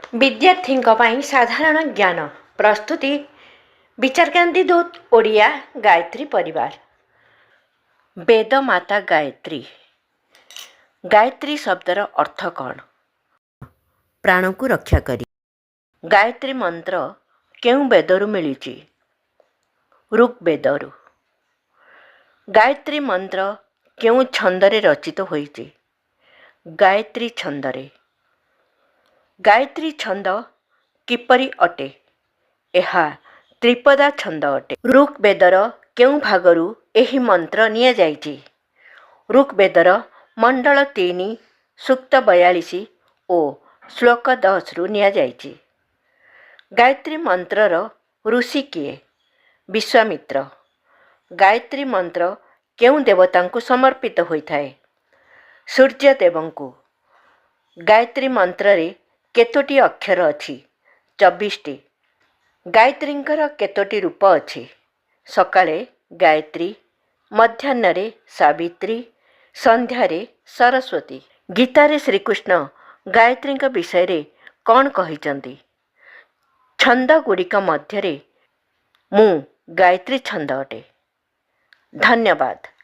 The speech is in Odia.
विद्यार्थीଙ୍କ ପାଇଁ ସାଧାରଣ ଜ୍ଞାନ ପ୍ରସ୍ତୁତି ବିଚାରକାନ୍ତି ଦୂତ ଓଡ଼ିଆ ଗାୟତ୍ରୀ ପରିବାର। ବେଦମାତା ଗାୟତ୍ରୀ। ଗାୟତ୍ରୀ ଶବ୍ଦର ଅର୍ଥ କ'ଣ? ପ୍ରାଣକୁ ରକ୍ଷା କରି। ଗାୟତ୍ରୀ ମନ୍ତ୍ର କେଉଁ ବେଦରୁ ମିଳିଛି? ଋଗ୍ବେଦରୁ। ଗାୟତ୍ରୀ ମନ୍ତ୍ର କେଉଁ ଛନ୍ଦରେ ରଚିତ ହୋଇଛି? ଗାୟତ୍ରୀ ଛନ୍ଦରେ। ଗାୟତ୍ରୀ ଛନ୍ଦ କିପରି ଅଟେ? ଏହା ତ୍ରିପଦା ଛନ୍ଦ ଅଟେ। ଋଗ୍ବେଦର କେଉଁ ଭାଗରୁ ଏହି ମନ୍ତ୍ର ନିଆଯାଇଛି? ଋଗ୍ବେଦର ମଣ୍ଡଳ 3 ସୂକ୍ତ 42 ଓ ଶ୍ଲୋକ 10ରୁ ନିଆଯାଇଛି। ଗାୟତ୍ରୀ ମନ୍ତ୍ରର ଋଷି କିଏ? ବିଶ୍ୱାମିତ୍ର। ଗାୟତ୍ରୀ ମନ୍ତ୍ର କେଉଁ ଦେବତାଙ୍କୁ ସମର୍ପିତ ହୋଇଥାଏ? ସୂର୍ଯ୍ୟଦେବଙ୍କୁ। ଗାୟତ୍ରୀ ମନ୍ତ୍ରରେ କେତୋଟି ଅକ୍ଷର ଅଛି? 24ଟି। ଗାୟତ୍ରୀଙ୍କର କେତୋଟି ରୂପ ଅଛି? ସକାଳେ ଗାୟତ୍ରୀ, ମଧ୍ୟାହ୍ନରେ ସାବିତ୍ରୀ, ସନ୍ଧ୍ୟାରେ ସରସ୍ୱତୀ। ଗୀତାରେ ଶ୍ରୀକୃଷ୍ଣ ଗାୟତ୍ରୀଙ୍କ ବିଷୟରେ କ'ଣ କହିଛନ୍ତି? ଛନ୍ଦଗୁଡ଼ିକ ମଧ୍ୟରେ ମୁଁ ଗାୟତ୍ରୀ ଛନ୍ଦ ଅଟେ। ଧନ୍ୟବାଦ।